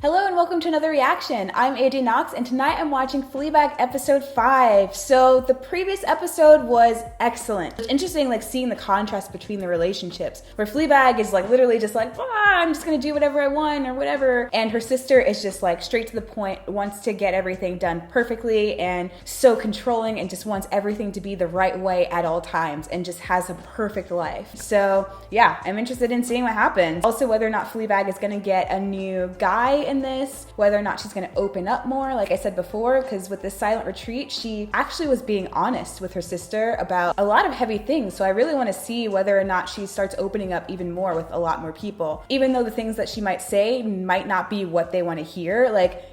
Hello and welcome to another reaction. I'm AJ Knox and tonight I'm watching Fleabag episode 5. So the previous episode was excellent. It's interesting seeing the contrast between the relationships where Fleabag is literally just I'm just gonna do whatever I want or whatever. And her sister is just straight to the point, wants to get everything done perfectly and so controlling and just wants everything to be the right way at all times and just has a perfect life. So yeah, I'm interested in seeing what happens. Also whether or not Fleabag is gonna get a new guy in this, whether or not she's going to open up more, like I said before, because with this silent retreat, she actually was being honest with her sister about a lot of heavy things. So I really want to see whether or not she starts opening up even more with a lot more people. Even though the things that she might say might not be what they want to hear,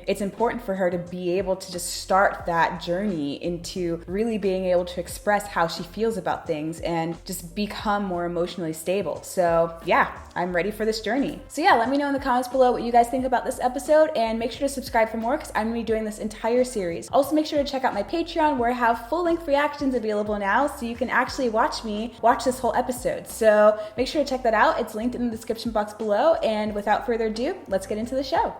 it's important for her to be able to just start that journey into really being able to express how she feels about things and just become more emotionally stable. So yeah, I'm ready for this journey. So yeah, let me know in the comments below what you guys think about this episode and make sure to subscribe for more because I'm going to be doing this entire series. Also make sure to check out my Patreon where I have full-length reactions available now so you can actually watch me watch this whole episode. So make sure to check that out. It's linked in the description box below, and without further ado, let's get into the show.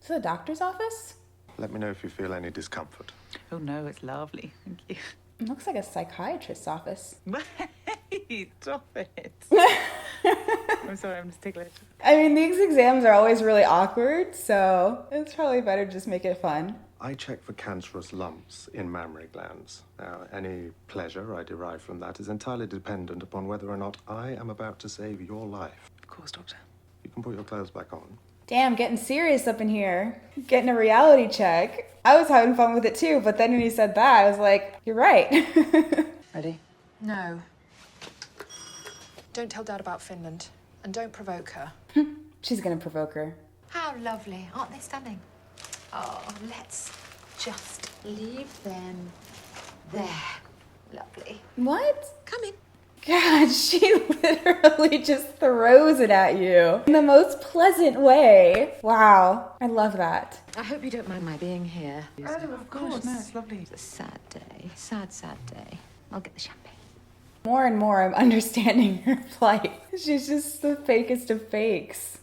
Is it a doctor's office? Let me know if you feel any discomfort. Oh no, it's lovely. Thank you. It looks like a psychiatrist's office. Hey, stop it. I'm sorry, I'm just ticklish. I mean, these exams are always really awkward, so it's probably better to just make it fun. I check for cancerous lumps in mammary glands. Now, any pleasure I derive from that is entirely dependent upon whether or not I am about to save your life. Of course, doctor. You can put your clothes back on. Damn, getting serious up in here. Getting a reality check. I was having fun with it too, but then when he said that, I was like, you're right. Ready? No. Don't tell Dad about Finland. And don't provoke her. She's gonna provoke her. How lovely. Aren't they stunning? Oh, let's just leave them there. Lovely. What? Come in. God, she literally just throws it at you in the most pleasant way. Wow, I love that. I hope you don't mind my being here. Oh, of course. No, it's lovely. It's a sad day. Sad, sad day. I'll get the champagne. More and more, I'm understanding her plight. She's just the fakest of fakes.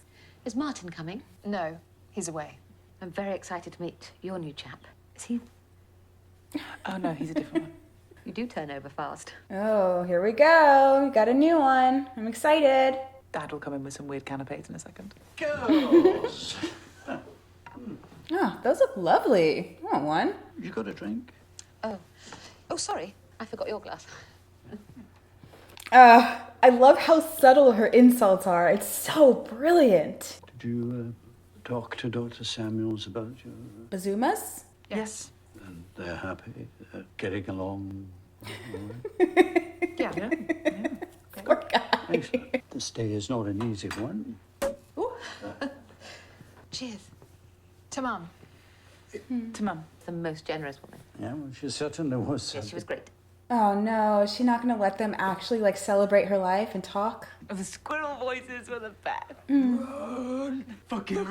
Is Martin coming? No, he's away. I'm very excited to meet your new chap. Is he? Oh no, he's a different one. You do turn over fast. Oh, here we go. We got a new one. I'm excited. Dad will come in with some weird canapes in a second. Girls! Oh, those look lovely. I want one. You got a drink? Oh, sorry. I forgot your glass. I love how subtle her insults are. It's so brilliant. Did you talk to Dr. Samuels about your... Bazumas? Yes. And they're happy? They're getting along all right? Yeah. Poor guy. Excellent. This day is not an easy one. Cheers. To Mum. To Mum. The most generous woman. Yeah, well, she certainly was. Yes, she was great. Oh no, is she not gonna let them actually celebrate her life and talk? The squirrel voices were the best. Fucking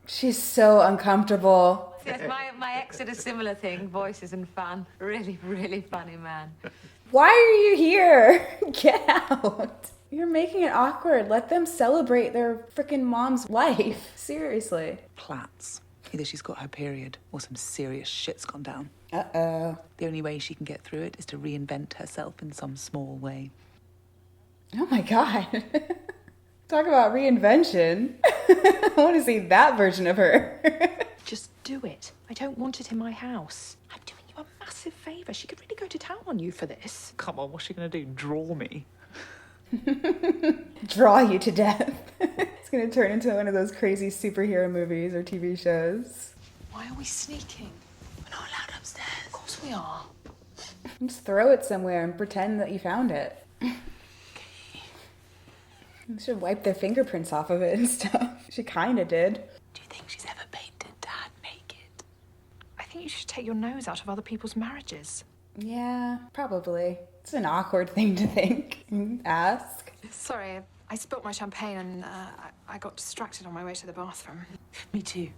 She's so uncomfortable. Yes, my ex did a similar thing. Voices and fun. Really, really funny man. Why are you here? Get out. You're making it awkward. Let them celebrate their freaking mom's life. Seriously. Plats. Either she's got her period or some serious shit's gone down. Uh-oh. The only way she can get through it is to reinvent herself in some small way. Oh my god. Talk about reinvention. I want to see that version of her. Just do it. I don't want it in my house. I'm doing you a massive favour. She could really go to town on you for this. Come on, what's she gonna do? Draw me? Draw you to death. It's gonna turn into one of those crazy superhero movies or TV shows. Why are we sneaking? We're not allowed upstairs. Of course we are. Just throw it somewhere and pretend that you found it. You should wipe their fingerprints off of it and stuff. She kinda did. Do you think she's ever painted Dad naked? I think you should take your nose out of other people's marriages. Yeah, probably. It's an awkward thing to think. Ask. Sorry, I spilt my champagne and I got distracted on my way to the bathroom. Me too.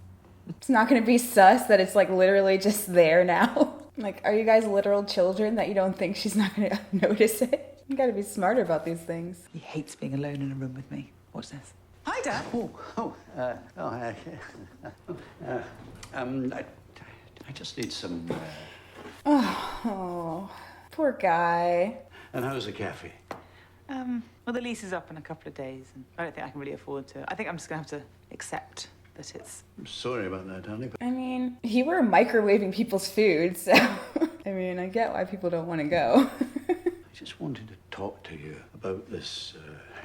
It's not gonna be sus that it's literally just there now. Are you guys literal children that you don't think she's not gonna notice it? You gotta be smarter about these things. He hates being alone in a room with me. Watch this. Hi, Dad. I just need some. Oh, poor guy. And how's the cafe? Well, the lease is up in a couple of days, and I don't think I can really afford to. I think I'm just gonna have to accept that it's. I'm sorry about that, honey. But I mean, you were microwaving people's food, so I mean, I get why people don't want to go. I just wanted to talk to you about this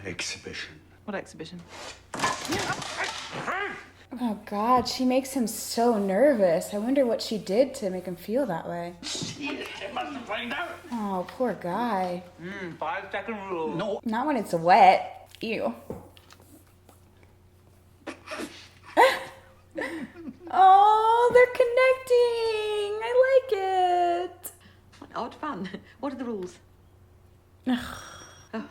exhibition. What exhibition? Oh God, she makes him so nervous. I wonder what she did to make him feel that way. Shit, I must find out. Oh, poor guy. 5-second rule. No. Not when it's wet. Ew. Oh, they're connecting. I like it. What odd fun. What are the rules? Oh,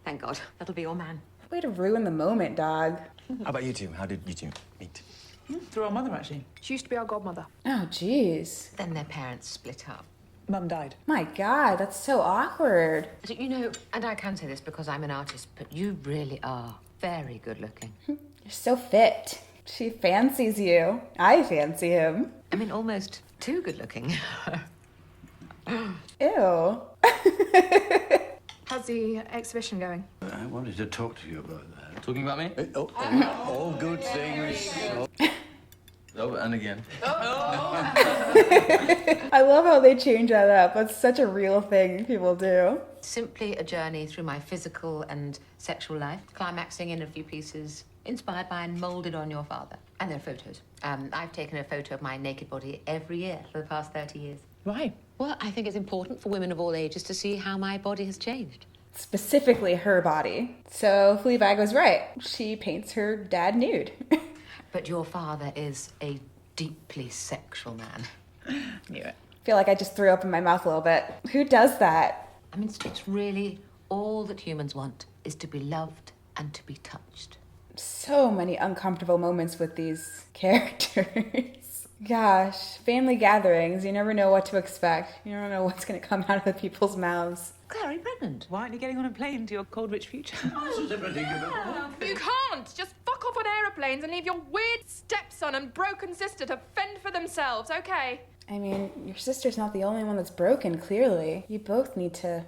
thank God. That'll be your man. Way to ruin the moment, dog. How about you two? How did you two meet? Through our mother, actually. She used to be our godmother. Oh, jeez. Then their parents split up. Mum died. My God, that's so awkward. So, you know, and I can say this because I'm an artist, but you really are very good looking. You're so fit. She fancies you. I fancy him. I mean, almost too good looking. Ew. How's the exhibition going? I wanted to talk to you about that. Talking about me? All good things. Oh, and again. I love how they change that up. That's such a real thing people do. Simply a journey through my physical and sexual life, climaxing in a few pieces inspired by and moulded on your father. And there are photos. I've taken a photo of my naked body every year for the past 30 years. Why? Well, I think it's important for women of all ages to see how my body has changed. Specifically her body. So Fleabag was right. She paints her dad nude. But your father is a deeply sexual man. Knew it. Feel like I just threw up in my mouth a little bit. Who does that? I mean, it's really all that humans want is to be loved and to be touched. So many uncomfortable moments with these characters. Gosh, family gatherings, you never know what to expect. You never know what's going to come out of the people's mouths. Claire, are you pregnant? Why aren't you getting on a plane to your cold, rich future? This is everything you've ever wanted. You can't! Just fuck off on aeroplanes and leave your weird stepson and broken sister to fend for themselves, okay? I mean, your sister's not the only one that's broken, clearly. You both need to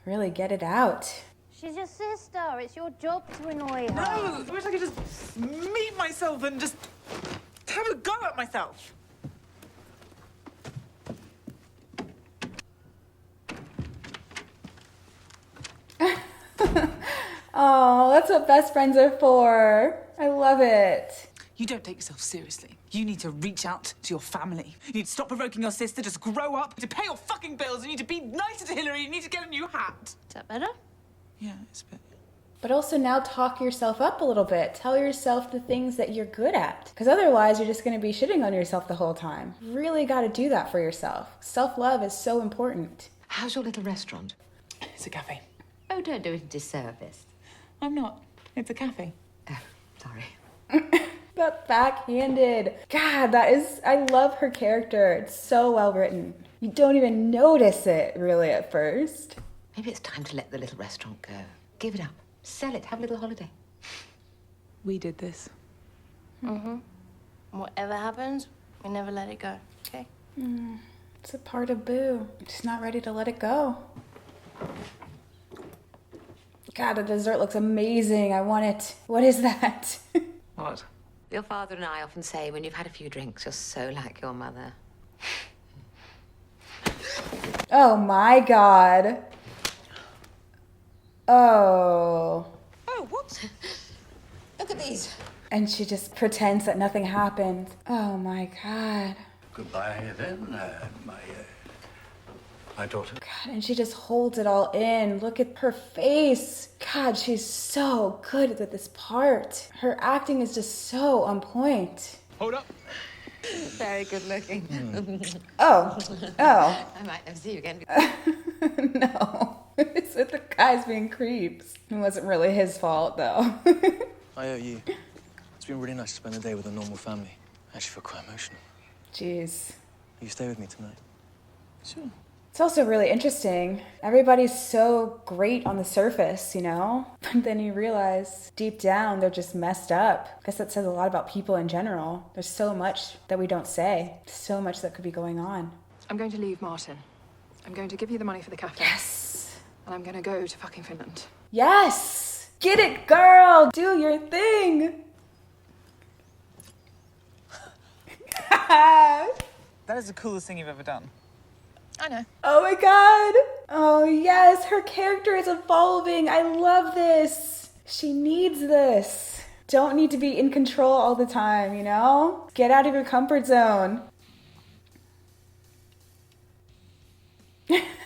really get it out. She's your sister. It's your job to annoy her. No! I wish I could just meet myself and just have a go at myself. Oh, that's what best friends are for. I love it. You don't take yourself seriously. You need to reach out to your family. You need to stop provoking your sister, just grow up, to pay your fucking bills, you need to be nicer to Hillary, you need to get a new hat. Is that better? Yeah, it's a bit... But also now talk yourself up a little bit. Tell yourself the things that you're good at. Because otherwise you're just going to be shitting on yourself the whole time. Really got to do that for yourself. Self-love is so important. How's your little restaurant? It's a cafe. Oh, don't do it a disservice. I'm not. It's a cafe. Oh, sorry. But backhanded. God, I love her character. It's so well written. You don't even notice it, really, at first. Maybe it's time to let the little restaurant go. Give it up. Sell it. Have a little holiday. We did this. Mm-hmm. Whatever happens, we never let it go, okay? It's a part of Boo. She's not ready to let it go. God, the dessert looks amazing. I want it. What is that? What? Your father and I often say when you've had a few drinks, you're so like your mother. Oh my God. Oh. Oh, what? Look at these. And she just pretends that nothing happened. Oh my God. Goodbye, then, my daughter. God, and she just holds it all in. Look at her face. God, she's so good at this part. Her acting is just so on point. Hold up. Very good looking. Oh. Oh. I might never see you again. No. It's with the guys being creeps. It wasn't really his fault, though. I owe you. It's been really nice to spend the day with a normal family. I actually feel quite emotional. Jeez. Will you stay with me tonight? Sure. It's also really interesting. Everybody's so great on the surface, you know? But then you realize deep down they're just messed up. I guess that says a lot about people in general. There's so much that we don't say. So much that could be going on. I'm going to leave Martin. I'm going to give you the money for the cafe. Yes! And I'm going to go to fucking Finland. Yes! Get it, girl! Do your thing! That is the coolest thing you've ever done. I know. Oh my god! Oh yes, her character is evolving. I love this. She needs this. Don't need to be in control all the time, you know? Get out of your comfort zone.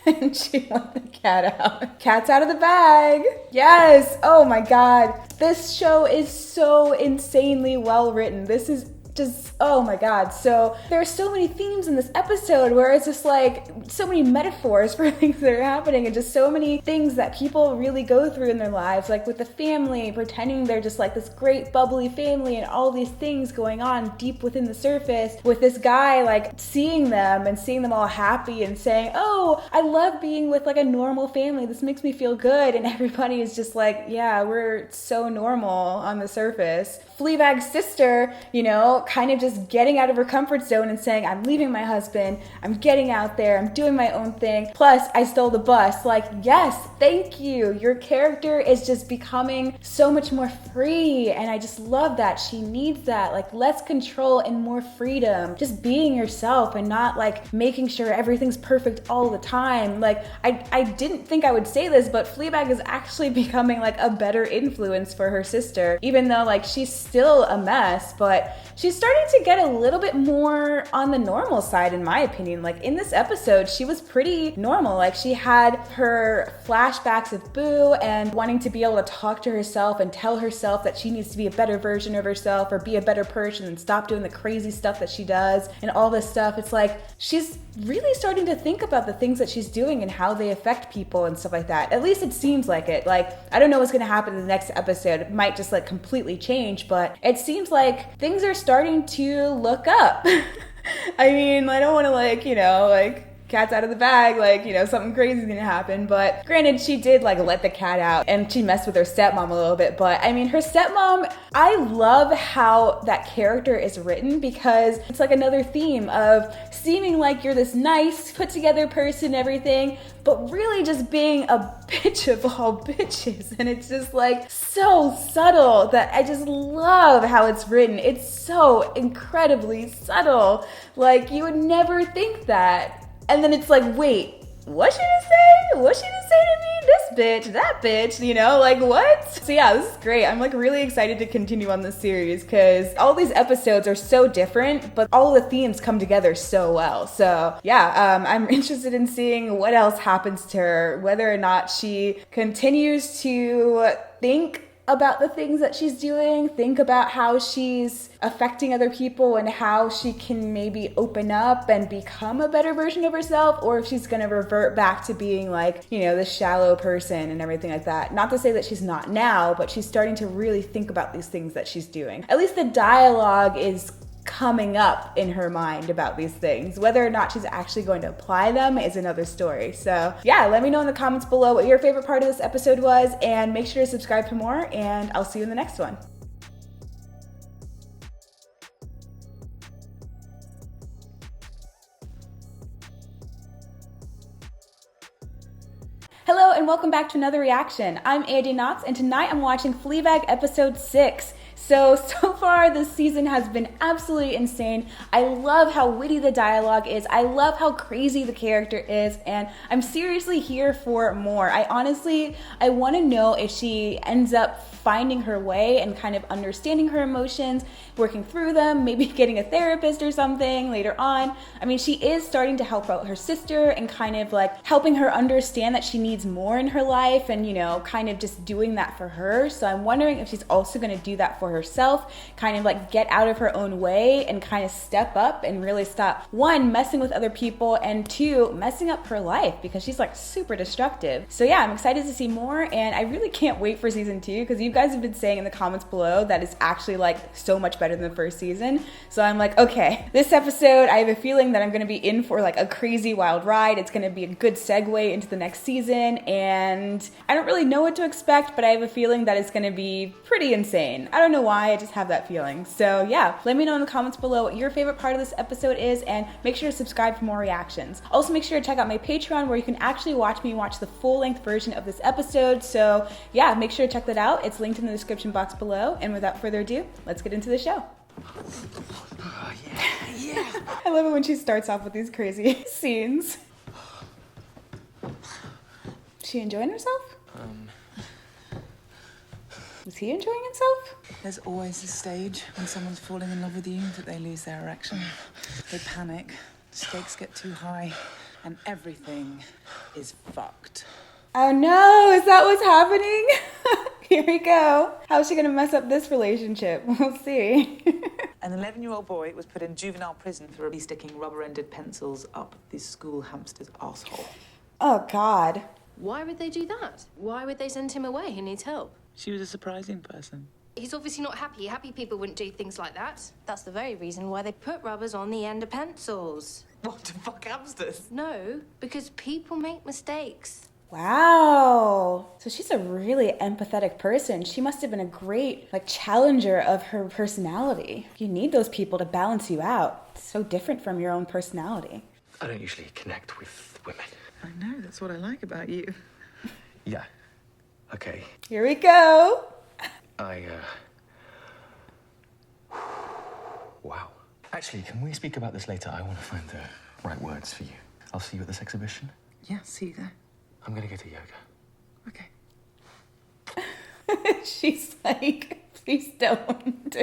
And she let the cat out. Cat's out of the bag. Yes. Oh my god. This show is so insanely well written. This is just, oh my god. So there are so many themes in this episode where it's just like so many metaphors for things that are happening and just so many things that people really go through in their lives, like with the family, pretending they're just like this great bubbly family and all these things going on deep within the surface, with this guy like seeing them and seeing them all happy and saying, oh, I love being with like a normal family, this makes me feel good, and everybody is just like, yeah, we're so normal on the surface. Fleabag's sister, you know, kind of just getting out of her comfort zone and saying, I'm leaving my husband, I'm getting out there, I'm doing my own thing, plus I stole the bus. Like, yes, thank you. Your character is just becoming so much more free, and I just love that. She needs that, like less control and more freedom. Just being yourself and not like making sure everything's perfect all the time. Like, I didn't think I would say this, but Fleabag is actually becoming like a better influence for her sister, even though like she's still a mess, but she's starting to get a little bit more on the normal side, in my opinion. Like in this episode, she was pretty normal. Like she had her flashbacks of Boo and wanting to be able to talk to herself and tell herself that she needs to be a better version of herself or be a better person and stop doing the crazy stuff that she does and all this stuff. It's like she's really starting to think about the things that she's doing and how they affect people and stuff like that. At least it seems like it. Like, I don't know what's gonna happen in the next episode. It might just like completely change, but it seems like things are starting to look up. I mean, I don't want to like, you know, like cat's out of the bag, like, you know, something crazy is gonna happen. But granted, she did like let the cat out and she messed with her stepmom a little bit. But I mean, her stepmom, I love how that character is written, because it's like another theme of seeming like you're this nice, put together person and everything, but really just being a bitch of all bitches. And it's just like so subtle that I just love how it's written. It's so incredibly subtle. Like, you would never think that. And then it's like, wait, what she just say? What she just say to me? This bitch, that bitch, you know, like what? So yeah, this is great. I'm like really excited to continue on this series because all these episodes are so different, but all the themes come together so well. So yeah, I'm interested in seeing what else happens to her, whether or not she continues to think about the things that she's doing, think about how she's affecting other people and how she can maybe open up and become a better version of herself, or if she's gonna revert back to being like, you know, this shallow person and everything like that. Not to say that she's not now, but she's starting to really think about these things that she's doing. At least the dialogue is coming up in her mind about these things. Whether or not she's actually going to apply them is another story. So yeah, let me know in the comments below what your favorite part of this episode was, and make sure to subscribe for more, and I'll see you in the next one. Hello and welcome back to another reaction. I'm Andy Knox, and tonight I'm watching Fleabag episode 6. So far this season has been absolutely insane. I love how witty the dialogue is. I love how crazy the character is, and I'm seriously here for more. I want to know if she ends up finding her way and kind of understanding her emotions, working through them, maybe getting a therapist or something later on. I mean, she is starting to help out her sister and kind of like helping her understand that she needs more in her life and, you know, kind of just doing that for her. So I'm wondering if she's also going to do that for herself, kind of like get out of her own way and kind of step up and really stop, one, messing with other people, and two, messing up her life because she's like super destructive. So yeah, I'm excited to see more, and I really can't wait for season 2 because you guys have been saying in the comments below that it's actually like so much better than the first season. So I'm like, okay, this episode, I have a feeling that I'm gonna be in for like a crazy wild ride. It's gonna be a good segue into the next season, and I don't really know what to expect, but I have a feeling that it's gonna be pretty insane. I don't know why, I just have that feeling. So yeah, let me know in the comments below what your favorite part of this episode is, and make sure to subscribe for more reactions. Also make sure to check out my Patreon where you can actually watch me watch the full-length version of this episode. So yeah, make sure to check that out. It's linked in the description box below, and without further ado, let's get into the show. Yeah. I love it when she starts off with these crazy scenes. Is she enjoying herself? Is he enjoying himself? There's always a stage when someone's falling in love with you that they lose their erection. They panic, stakes get too high, and everything is fucked. Oh no, is that what's happening? Here we go. How's she gonna mess up this relationship? We'll see. An 11-year-old boy was put in juvenile prison for sticking rubber-ended pencils up the school hamster's asshole. Oh God. Why would they do that? Why would they send him away? He needs help. She was a surprising person. He's obviously not happy. Happy people wouldn't do things like that. That's the very reason why they put rubbers on the end of pencils. What, to fuck hamsters? No, because people make mistakes. Wow. So she's a really empathetic person. She must have been a great like challenger of her personality. You need those people to balance you out. It's so different from your own personality. I don't usually connect with women. I know, that's what I like about you. Yeah. Okay. Here we go. Wow. Actually, can we speak about this later? I want to find the right words for you. I'll see you at this exhibition. Yeah, see you there. I'm gonna go to yoga. Okay. She's like, please don't.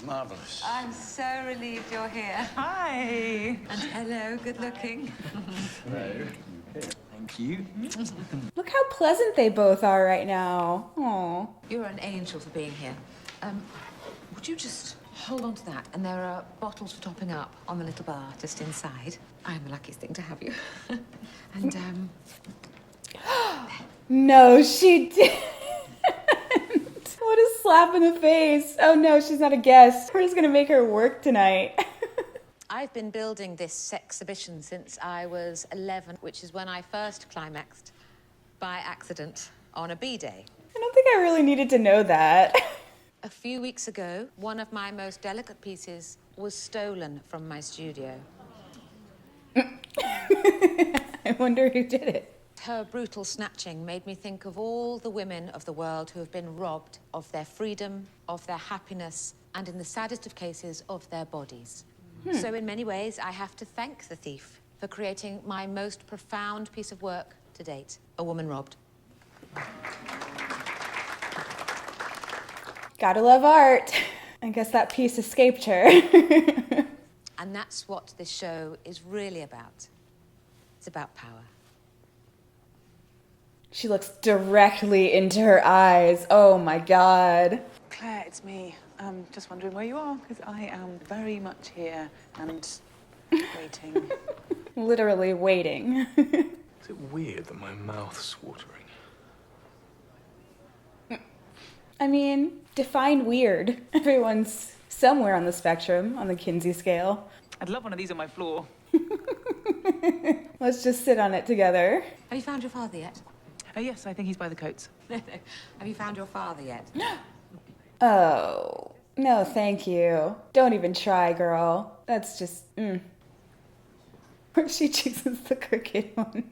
Marvellous. I'm so relieved you're here. Hi. And hello, good looking. Hello. Thank you. Look how pleasant they both are right now. Aw. You're an angel for being here. Would you just hold on to that? And there are bottles for topping up on the little bar just inside. I'm the luckiest thing to have you. And, No, she didn't. What a slap in the face. Oh no, she's not a guest. We're just gonna make her work tonight. I've been building this exhibition since I was 11, which is when I first climaxed by accident on a B-day. I don't think I really needed to know that. A few weeks ago, one of my most delicate pieces was stolen from my studio. I wonder who did it. Her brutal snatching made me think of all the women of the world who have been robbed of their freedom, of their happiness, and in the saddest of cases, of their bodies. So in many ways, I have to thank the thief for creating my most profound piece of work to date, A Woman Robbed. Gotta love art. I guess that piece escaped her. And that's what this show is really about. It's about power. She looks directly into her eyes. Oh my God. Claire, it's me. Just wondering where you are, because I am very much here and waiting. Literally waiting. Is it weird that my mouth's watering? I mean, define weird. Everyone's somewhere on the spectrum, on the Kinsey scale. I'd love one of these on my floor. Let's just sit on it together. Have you found your father yet? Oh, yes, I think he's by the coats. No. Have you found your father yet? Oh, no thank you. Don't even try, girl. That's just, She chooses the crooked one.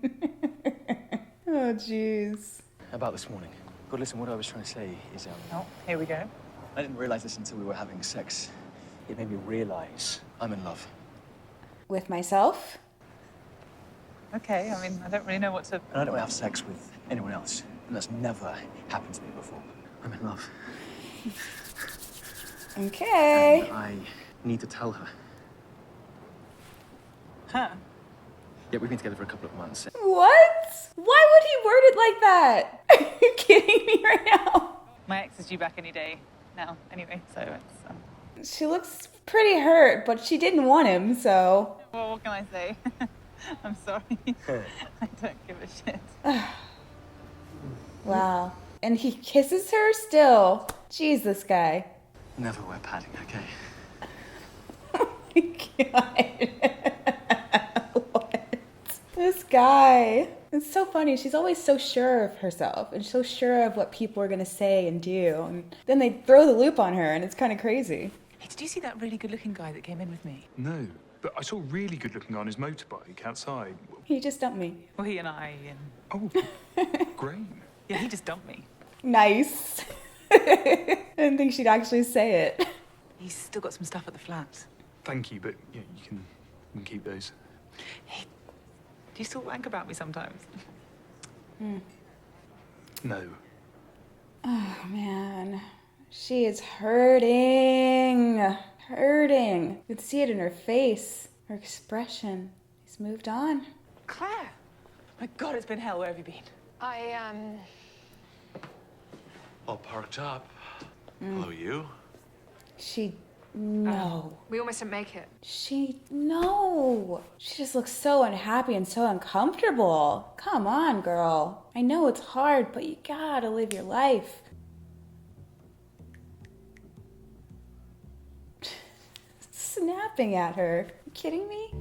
Oh, jeez. About this morning. God, listen, what I was trying to say is, Oh, here we go. I didn't realize this until we were having sex. It made me realize I'm in love. With myself? Okay, I mean, I don't really know what to... And I don't want to have sex with anyone else. And that's never happened to me before. I'm in love. Okay. And I need to tell her. Huh? Yeah, we've been together for a couple of months. What? Why would he word it like that? Are you kidding me right now? My ex is due back any day. now, anyway, so it's... She looks pretty hurt, but she didn't want him, so... Well, what can I say? I'm sorry. I don't give a shit. Wow. And he kisses her still. Jeez, this guy. Never wear padding, okay? Oh my God. What? This guy. It's so funny. She's always so sure of herself and so sure of what people are going to say and do. And then they throw the loop on her, and it's kind of crazy. Hey, did you see that really good-looking guy that came in with me? No, but I saw really good looking on his motorbike outside. He just dumped me. Well, he and I, and... Oh, great. Yeah, he just dumped me. Nice. I didn't think she'd actually say it. He's still got some stuff at the flat. Thank you, but yeah, you can keep those. Hey, do you still wank about me sometimes? No. Oh, man. She is hurting. Hurting. You can see it in her face, her expression. He's moved on. Claire! My God, it's been hell. Where have you been? All parked up. Hello, you? No. We almost didn't make it. No. She just looks so unhappy and so uncomfortable. Come on, girl. I know it's hard, but you gotta live your life. Snapping at her. You kidding me?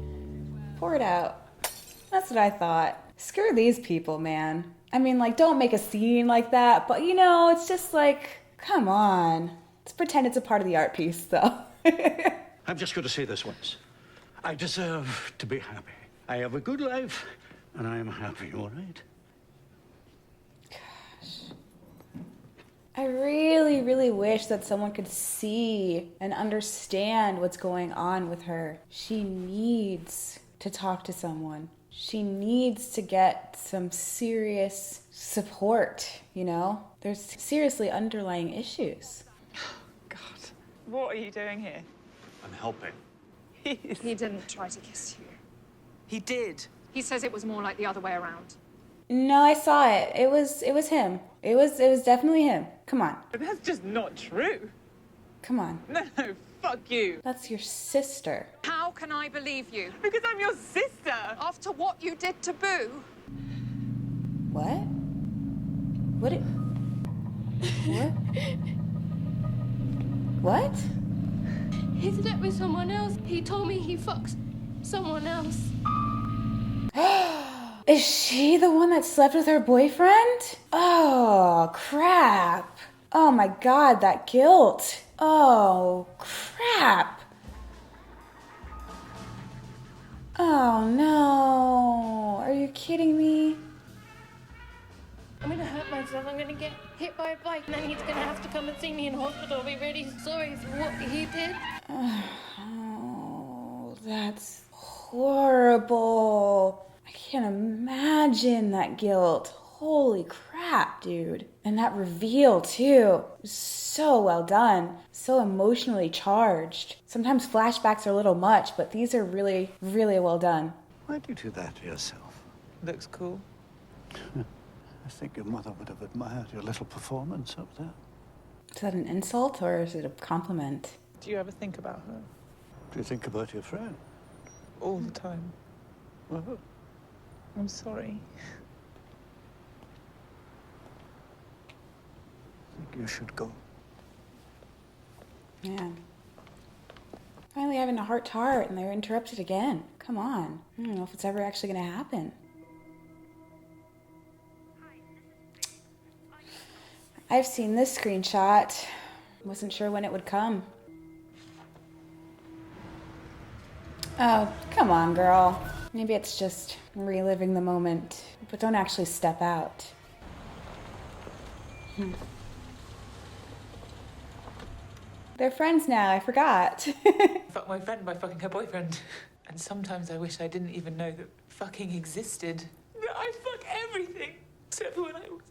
Pour it out. That's what I thought. Screw these people, man. I mean, like, don't make a scene like that, but you know, it's just like, come on. Let's pretend it's a part of the art piece, though. I'm just going to say this once. I deserve to be happy. I have a good life, and I am happy, all right? I really, really wish that someone could see and understand what's going on with her. She needs to talk to someone. She needs to get some serious support, you know? There's seriously underlying issues. God, what are you doing here? I'm helping. He didn't try to kiss you. He did. He says it was more like the other way around. No, I saw it. It was him. It was definitely him. Come on. But that's just not true. Come on. No, fuck you. That's your sister. How can I believe you? Because I'm your sister. After what you did to Boo? What? What? What? He slept with someone else. He told me he fucks someone else. Is she the one that slept with her boyfriend? Oh, crap. Oh my God, that guilt. Oh, crap. Oh no. Are you kidding me? I'm gonna hurt myself. I'm gonna get hit by a bike, and then he's gonna have to come and see me in hospital. I'll be really sorry for what he did. Oh, that's horrible. I can't imagine that guilt. Holy crap, dude. And that reveal, too. So well done. So emotionally charged. Sometimes flashbacks are a little much, but these are really, really well done. Why do you do that to yourself? Looks cool. I think your mother would have admired your little performance up there. Is that an insult or is it a compliment? Do you ever think about her? Do you think about your friend? All the time. Well, I'm sorry. I think you should go. Man. Finally having a heart-to-heart and they're interrupted again. Come on. I don't know if it's ever actually going to happen. I've seen this screenshot. Wasn't sure when it would come. Oh, come on, girl. Maybe it's just reliving the moment, but don't actually step out. They're friends now, I forgot. Fuck my friend by fucking her boyfriend. And sometimes I wish I didn't even know that fucking existed. I fuck everything. Except when I was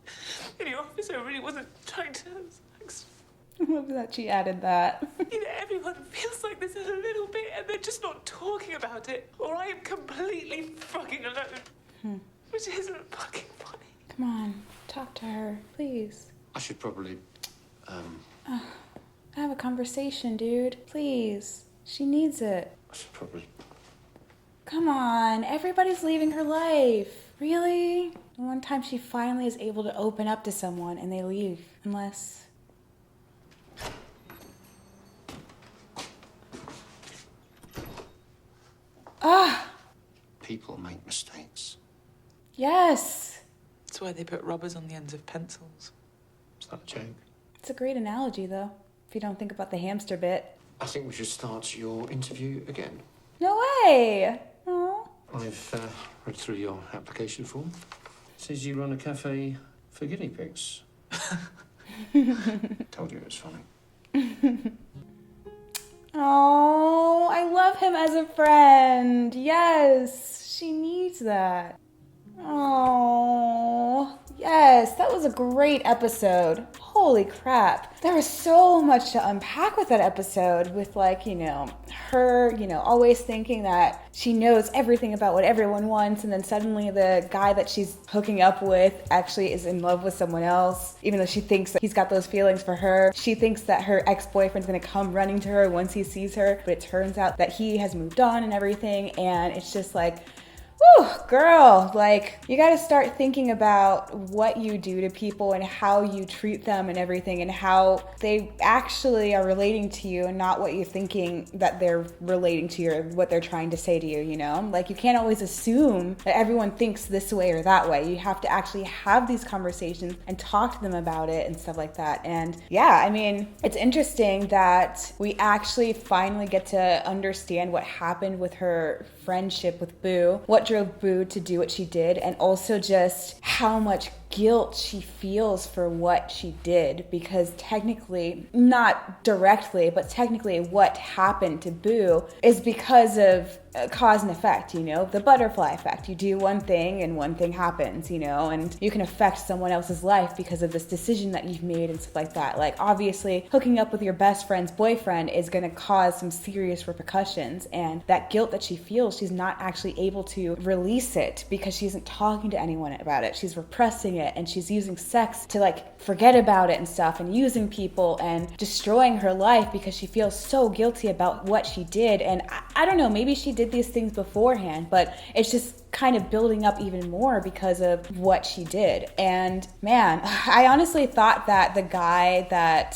in the office, I really wasn't trying to... I love that she added that. You know, everyone feels like this a little bit and they're just not talking about it. Or I am completely fucking alone. Which isn't fucking funny. Come on, talk to her, please. I should probably, Have a conversation, dude. Please. She needs it. Probably. Come on, everybody's leaving her life. Really? The one time she finally is able to open up to someone and they leave. Unless... Ah! People make mistakes. Yes! That's why they put rubbers on the ends of pencils. Is that a joke? It's a great analogy, though, if you don't think about the hamster bit. I think we should start your interview again. No way! Aww. I've read through your application form. It says you run a cafe for guinea pigs. Told you it was funny. Oh, I love him as a friend. Yes, she needs that. Oh, yes, that was a great episode. Holy crap. There was so much to unpack with that episode with, like, you know, her, you know, always thinking that she knows everything about what everyone wants, and then suddenly the guy that she's hooking up with actually is in love with someone else, even though she thinks that he's got those feelings for her. She thinks that her ex-boyfriend's gonna come running to her once he sees her, but it turns out that he has moved on and everything, and it's just like, whew, girl, like, you gotta start thinking about what you do to people and how you treat them and everything, and how they actually are relating to you and not what you're thinking that they're relating to you or what they're trying to say to you, you know? Like, you can't always assume that everyone thinks this way or that way. You have to actually have these conversations and talk to them about it and stuff like that. And yeah, I mean, it's interesting that we actually finally get to understand what happened with her friendship with Boo, what drove Boo to do what she did, and also just how much guilt she feels for what she did, because technically, not directly, but technically what happened to Boo is because of cause and effect, you know, the butterfly effect. You do one thing and one thing happens, you know, and you can affect someone else's life because of this decision that you've made and stuff like that. Like, obviously, hooking up with your best friend's boyfriend is going to cause some serious repercussions, and that guilt that she feels, she's not actually able to release it because she isn't talking to anyone about it. She's repressing it, and she's using sex to, like, forget about it and stuff, and using people and destroying her life because she feels so guilty about what she did. And I don't know, maybe she did these things beforehand, but it's just kind of building up even more because of what she did. And man, I honestly thought that the guy that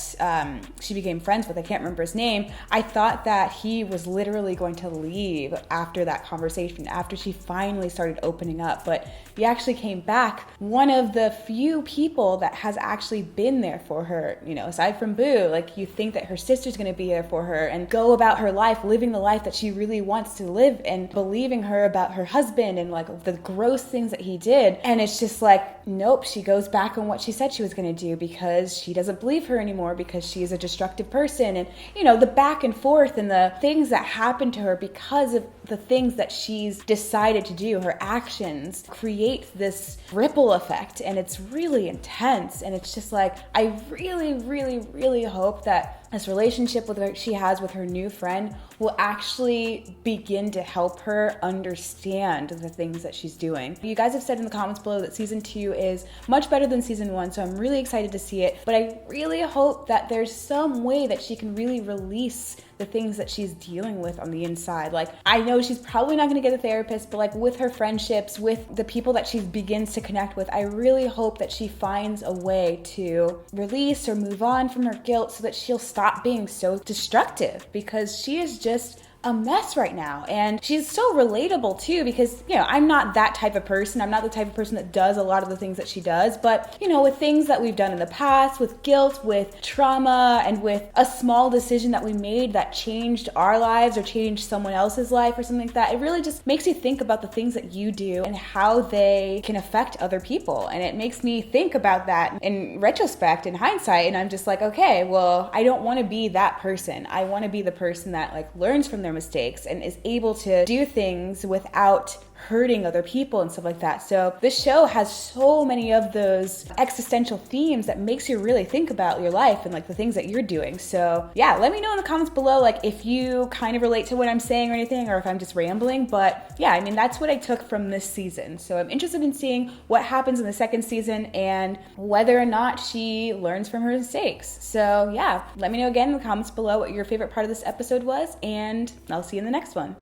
she became friends with, I can't remember his name, I thought that he was literally going to leave after that conversation, after she finally started opening up, but he actually came back. One of the few people that has actually been there for her, you know, aside from Boo. Like, you think that her sister's gonna be there for her and go about her life, living the life that she really wants to live, and believing her about her husband and like the gross things that he did. And it's just like, nope, she goes back on what she said she was gonna do because she doesn't believe her anymore, because she's a destructive person. And, you know, the back and forth and the things that happen to her because of the things that she's decided to do, her actions create this ripple effect, and it's really intense. And it's just like, I really, really, really hope that this relationship she has with her new friend will actually begin to help her understand the things that she's doing. You guys have said in the comments below that season 2 is much better than season 1, so I'm really excited to see it. But I really hope that there's some way that she can really release the things that she's dealing with on the inside. Like, I know she's probably not gonna get a therapist, but like with her friendships, with the people that she begins to connect with, I really hope that she finds a way to release or move on from her guilt so that she'll stop being so destructive, because she is just a mess right now. And she's so relatable too, because, you know, I'm not that type of person. I'm not the type of person that does a lot of the things that she does, but, you know, with things that we've done in the past, with guilt, with trauma, and with a small decision that we made that changed our lives or changed someone else's life or something like that, it really just makes you think about the things that you do and how they can affect other people. And it makes me think about that in retrospect, in hindsight, and I'm just like, okay, well, I don't want to be that person. I want to be the person that, like, learns from their mistakes and is able to do things without hurting other people and stuff like that. So this show has so many of those existential themes that makes you really think about your life and like the things that you're doing. So yeah, let me know in the comments below like if you kind of relate to what I'm saying or anything, or if I'm just rambling. But yeah, I mean, that's what I took from this season. So I'm interested in seeing what happens in the second season and whether or not she learns from her mistakes. So yeah, let me know again in the comments below what your favorite part of this episode was, and I'll see you in the next one.